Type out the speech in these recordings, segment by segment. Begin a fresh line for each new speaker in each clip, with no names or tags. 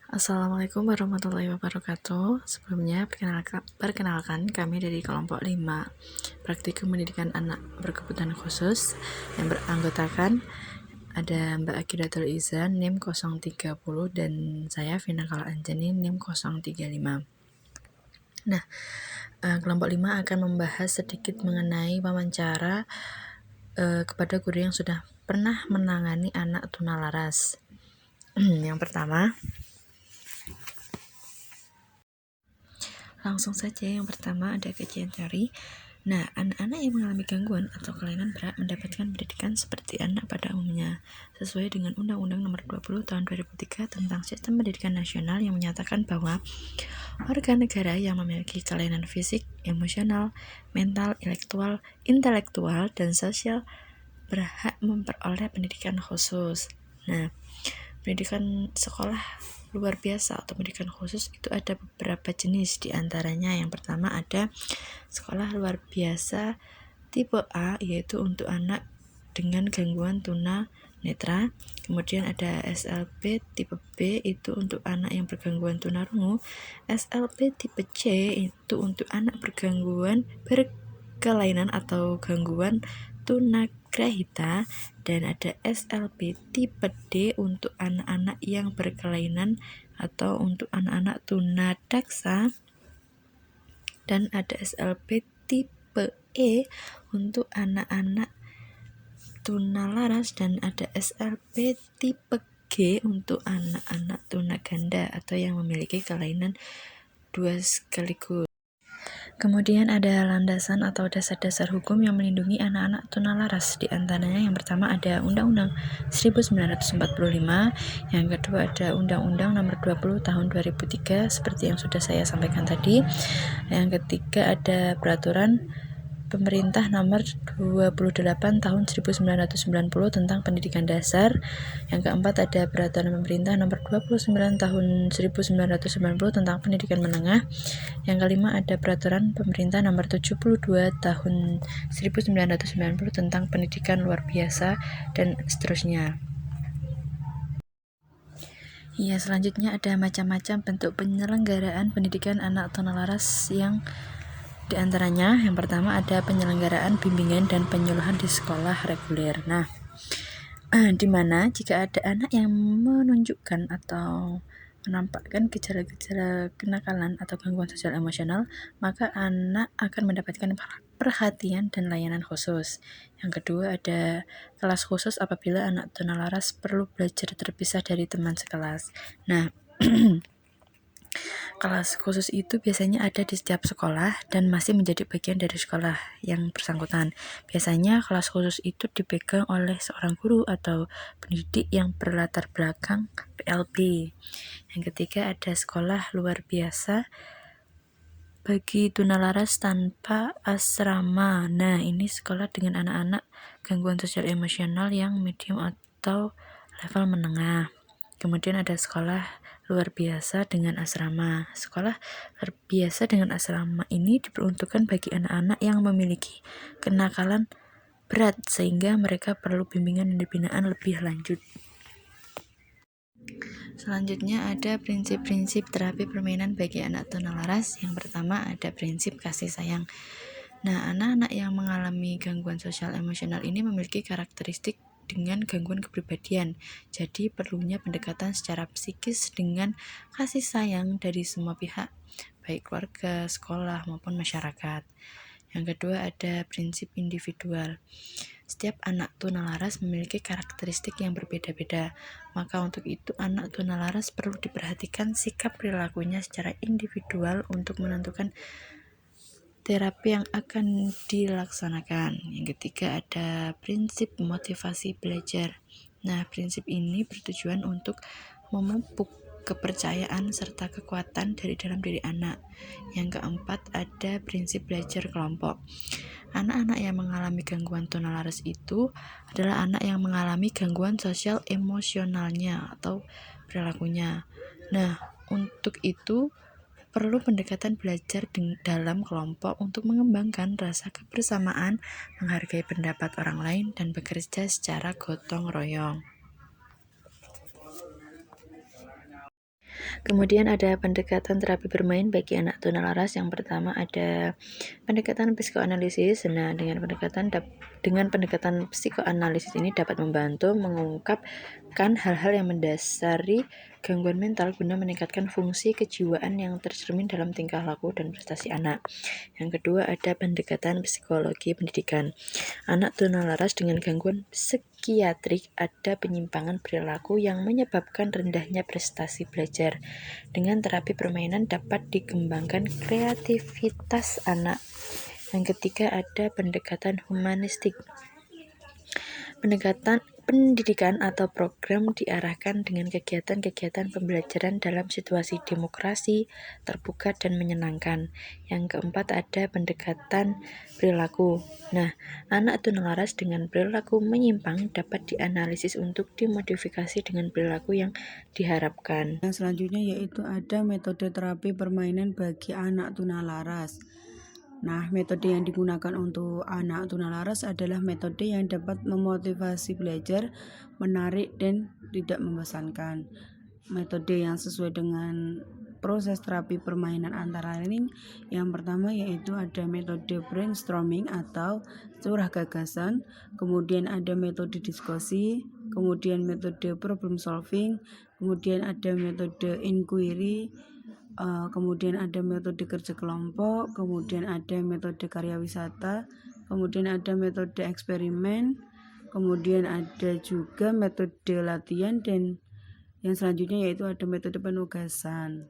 Assalamualaikum warahmatullahi wabarakatuh. Sebelumnya, perkenalkan kami dari kelompok 5 Praktikum Pendidikan Anak Berkebutuhan Khusus yang beranggotakan ada Mbak Akidatul Iza NIM 030 dan saya Vina Kala Anjani NIM 035. Nah, kelompok 5 akan membahas sedikit mengenai wawancara kepada guru yang sudah pernah menangani anak tunalaras. Yang pertama, langsung saja, yang pertama ada kajian teori. Nah, anak-anak yang mengalami gangguan atau kelainan berat mendapatkan pendidikan seperti anak pada umumnya, sesuai dengan Undang-Undang Nomor 20 Tahun 2003 tentang Sistem Pendidikan Nasional yang menyatakan bahwa warga negara yang memiliki kelainan fisik, emosional, mental, intelektual, dan sosial berhak memperoleh pendidikan khusus. Nah, pendidikan sekolah luar biasa atau pendidikan khusus itu ada beberapa jenis, diantaranya yang pertama ada sekolah luar biasa tipe A, yaitu untuk anak dengan gangguan tuna netra. Kemudian ada SLB tipe B, itu untuk anak yang bergangguan tunarungu. SLB tipe C itu untuk anak bergangguan berkelainan atau gangguan tunagrahita, dan ada SLB tipe D untuk anak-anak yang berkelainan atau untuk anak-anak tunadaksa, dan ada SLB tipe E untuk anak-anak tunalaras, dan ada SLB tipe G untuk anak-anak tunaganda atau yang memiliki kelainan dua sekaligus. Kemudian ada landasan atau dasar-dasar hukum yang melindungi anak-anak tunalaras. Di antaranya yang pertama ada Undang-Undang 1945, yang kedua ada Undang-Undang Nomor 20 Tahun 2003 seperti yang sudah saya sampaikan tadi. Yang ketiga ada Peraturan Pemerintah Nomor 28 Tahun 1990 tentang Pendidikan Dasar. Yang keempat ada Peraturan Pemerintah Nomor 29 Tahun 1990 tentang Pendidikan Menengah. Yang kelima ada Peraturan Pemerintah Nomor 72 Tahun 1990 tentang Pendidikan Luar Biasa, dan seterusnya. Ya, selanjutnya ada macam-macam bentuk penyelenggaraan pendidikan anak tunalaras, yang diantaranya yang pertama ada penyelenggaraan bimbingan dan penyuluhan di sekolah reguler. Nah, di mana jika ada anak yang menunjukkan atau menampakkan gejala-gejala kenakalan atau gangguan sosial emosional, maka anak akan mendapatkan perhatian dan layanan khusus. Yang kedua ada kelas khusus apabila anak tunalaras perlu belajar terpisah dari teman sekelas. Nah, kelas khusus itu biasanya ada di setiap sekolah dan masih menjadi bagian dari sekolah yang bersangkutan. Biasanya kelas khusus itu dipegang oleh seorang guru atau pendidik yang berlatar belakang PLB. Yang ketiga ada sekolah luar biasa bagi tunalaras tanpa asrama. Nah, ini sekolah dengan anak-anak gangguan sosial emosional yang medium atau level menengah. Kemudian ada sekolah luar biasa dengan asrama. Sekolah luar biasa dengan asrama ini diperuntukkan bagi anak-anak yang memiliki kenakalan berat sehingga mereka perlu bimbingan dan pembinaan lebih lanjut. Selanjutnya ada prinsip-prinsip terapi permainan bagi anak tunalaras. Yang pertama ada prinsip kasih sayang. Nah, anak-anak yang mengalami gangguan sosial emosional ini memiliki karakteristik dengan gangguan kepribadian. Jadi perlunya pendekatan secara psikis dengan kasih sayang dari semua pihak, baik keluarga, sekolah, maupun masyarakat. Yang kedua ada prinsip individual. Setiap anak tunalaras memiliki karakteristik yang berbeda-beda, maka untuk itu anak tunalaras perlu diperhatikan sikap perilakunya secara individual untuk menentukan terapi yang akan dilaksanakan. Yang ketiga ada prinsip motivasi belajar. Nah, prinsip ini bertujuan untuk memupuk kepercayaan serta kekuatan dari dalam diri anak. Yang keempat ada prinsip belajar kelompok. Anak-anak yang mengalami gangguan tunalaras itu adalah anak yang mengalami gangguan sosial emosionalnya atau perilakunya. Nah, untuk itu perlu pendekatan belajar dalam kelompok untuk mengembangkan rasa kebersamaan, menghargai pendapat orang lain, dan bekerja secara gotong royong. Kemudian ada pendekatan terapi bermain bagi anak tunalaras. Yang pertama ada pendekatan psikoanalisis. Nah, dengan pendekatan psikoanalisis ini dapat membantu mengungkapkan hal-hal yang mendasari gangguan mental guna meningkatkan fungsi kejiwaan yang tercermin dalam tingkah laku dan prestasi anak. Yang kedua ada pendekatan psikologi pendidikan. Anak tunalaras dengan gangguan psikiatrik ada penyimpangan perilaku yang menyebabkan rendahnya prestasi belajar. Dengan terapi permainan dapat dikembangkan kreativitas anak. Yang ketiga ada pendekatan humanistik. Pendekatan pendidikan atau program diarahkan dengan kegiatan-kegiatan pembelajaran dalam situasi demokrasi, terbuka, dan menyenangkan. Yang keempat ada pendekatan perilaku. Nah, anak tunalaras dengan perilaku menyimpang dapat dianalisis untuk dimodifikasi dengan perilaku yang diharapkan.
Yang selanjutnya yaitu ada metode terapi permainan bagi anak tunalaras. Nah, metode yang digunakan untuk anak tunalaras adalah metode yang dapat memotivasi belajar, menarik, dan tidak membosankan. Metode yang sesuai dengan proses terapi permainan antara lain yang pertama yaitu ada metode brainstorming atau curah gagasan, kemudian ada metode diskusi, kemudian metode problem solving, kemudian ada metode inquiry, kemudian ada metode kerja kelompok, kemudian ada metode karya wisata, kemudian ada metode eksperimen, kemudian ada juga metode latihan, dan yang selanjutnya yaitu ada metode penugasan.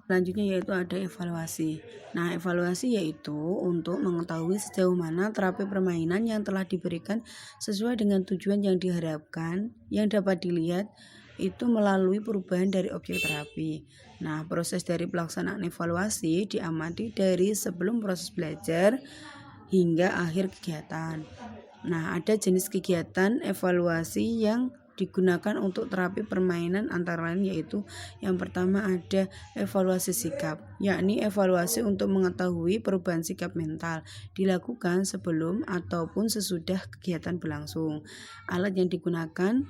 Selanjutnya yaitu ada evaluasi. Nah, evaluasi yaitu untuk mengetahui sejauh mana terapi permainan yang telah diberikan sesuai dengan tujuan yang diharapkan, yang dapat dilihat itu melalui perubahan dari objek terapi. Nah, proses dari pelaksanaan evaluasi diamati dari sebelum proses belajar hingga akhir kegiatan. Nah, ada jenis kegiatan evaluasi yang digunakan untuk terapi permainan antara lain yaitu yang pertama ada evaluasi sikap, yakni evaluasi untuk mengetahui perubahan sikap mental dilakukan sebelum ataupun sesudah kegiatan berlangsung. Alat yang digunakan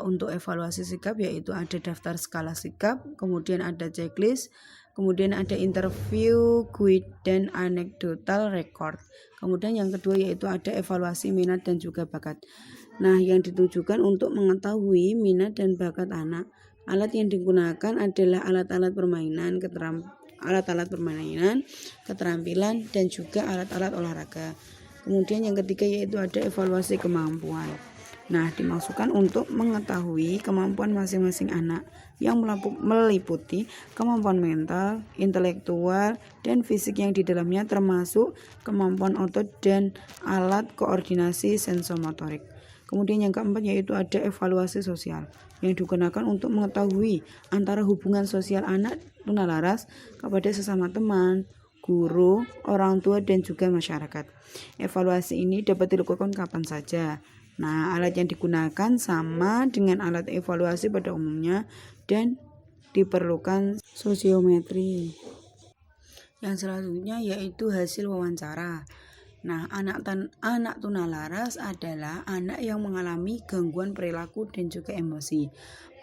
untuk evaluasi sikap yaitu ada daftar skala sikap, kemudian ada checklist, kemudian ada interview, quiz, dan anecdotal record. Kemudian yang kedua yaitu ada evaluasi minat dan juga bakat. Nah, yang ditujukan untuk mengetahui minat dan bakat anak. Alat yang digunakan adalah alat-alat permainan, keterampilan, dan juga alat-alat olahraga. Kemudian yang ketiga yaitu ada evaluasi kemampuan. Nah, dimaksudkan untuk mengetahui kemampuan masing-masing anak yang meliputi kemampuan mental, intelektual, dan fisik yang di dalamnya termasuk kemampuan otot dan alat koordinasi sensomotorik. Kemudian yang keempat yaitu ada evaluasi sosial yang digunakan untuk mengetahui antara hubungan sosial anak tunalaras kepada sesama teman, guru, orang tua, dan juga masyarakat. Evaluasi ini dapat dilakukan kapan saja. Nah, alat yang digunakan sama dengan alat evaluasi pada umumnya dan diperlukan sosiometri. Yang selanjutnya yaitu hasil wawancara. Nah, anak tunalaras adalah anak yang mengalami gangguan perilaku dan juga emosi.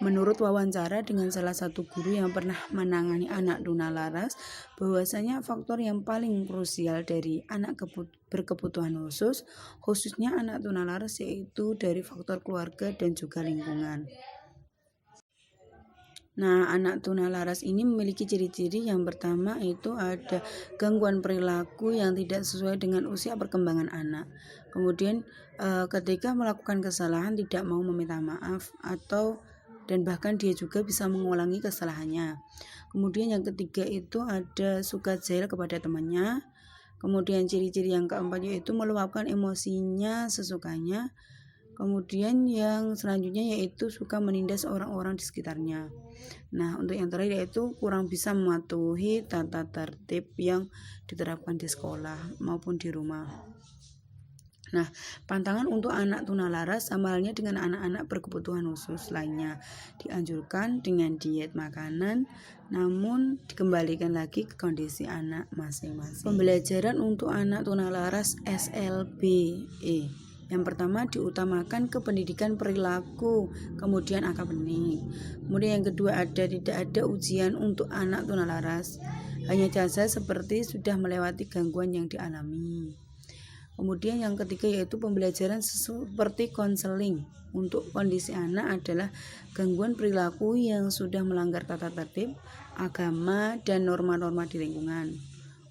Menurut wawancara dengan salah satu guru yang pernah menangani anak tunalaras, bahwasanya faktor yang paling krusial dari anak berkebutuhan khusus, khususnya anak tunalaras, yaitu dari faktor keluarga dan juga lingkungan. Nah, anak tunalaras ini memiliki ciri-ciri yang pertama itu ada gangguan perilaku yang tidak sesuai dengan usia perkembangan anak. Kemudian ketika melakukan kesalahan tidak mau meminta maaf dan bahkan dia juga bisa mengulangi kesalahannya. Kemudian yang ketiga itu ada suka jahil kepada temannya. Kemudian ciri-ciri yang keempat yaitu meluapkan emosinya sesukanya. Kemudian yang selanjutnya yaitu suka menindas orang-orang di sekitarnya. Nah, untuk yang terakhir yaitu kurang bisa mematuhi tata tertib yang diterapkan di sekolah maupun di rumah. Nah, pantangan untuk anak tunalaras sama halnya dengan anak-anak berkebutuhan khusus lainnya. Dianjurkan dengan diet makanan, namun dikembalikan lagi ke kondisi anak masing-masing. Pembelajaran untuk anak tunalaras SLBE. Yang pertama diutamakan ke pendidikan perilaku, kemudian akademik. Kemudian yang kedua tidak ada ujian untuk anak tunalaras, hanya saja seperti sudah melewati gangguan yang dialami. Kemudian yang ketiga yaitu pembelajaran seperti konseling. Untuk kondisi anak adalah gangguan perilaku yang sudah melanggar tata tertib, agama, dan norma-norma di lingkungan.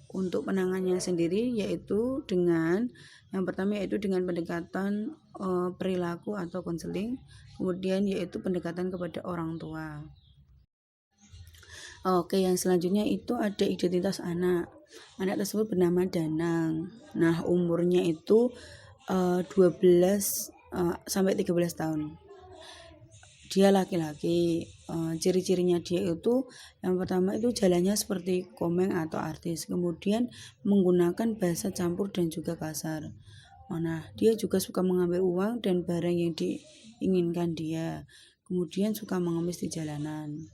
Untuk penanganannya sendiri yaitu dengan yang pertama yaitu dengan pendekatan perilaku atau konseling, kemudian yaitu pendekatan kepada orang tua. Oke, yang selanjutnya itu ada identitas anak. Anak tersebut bernama Danang. Nah, umurnya itu 12 sampai 13 tahun. Dia laki-laki. Ciri-cirinya dia itu yang pertama itu jalannya seperti komeng atau artis, kemudian menggunakan bahasa campur dan juga kasar. Nah, dia juga suka mengambil uang dan barang yang diinginkan dia, kemudian suka mengemis di jalanan.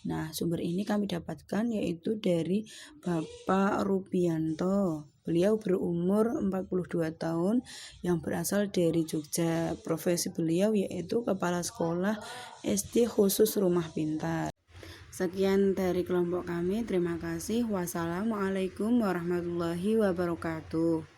Nah, sumber ini kami dapatkan yaitu dari Bapak Rubianto. Beliau berumur 42 tahun yang berasal dari Jogja. Profesi beliau yaitu Kepala Sekolah SD Khusus Rumah Pintar. Sekian dari kelompok kami. Terima kasih. Wassalamualaikum warahmatullahi wabarakatuh.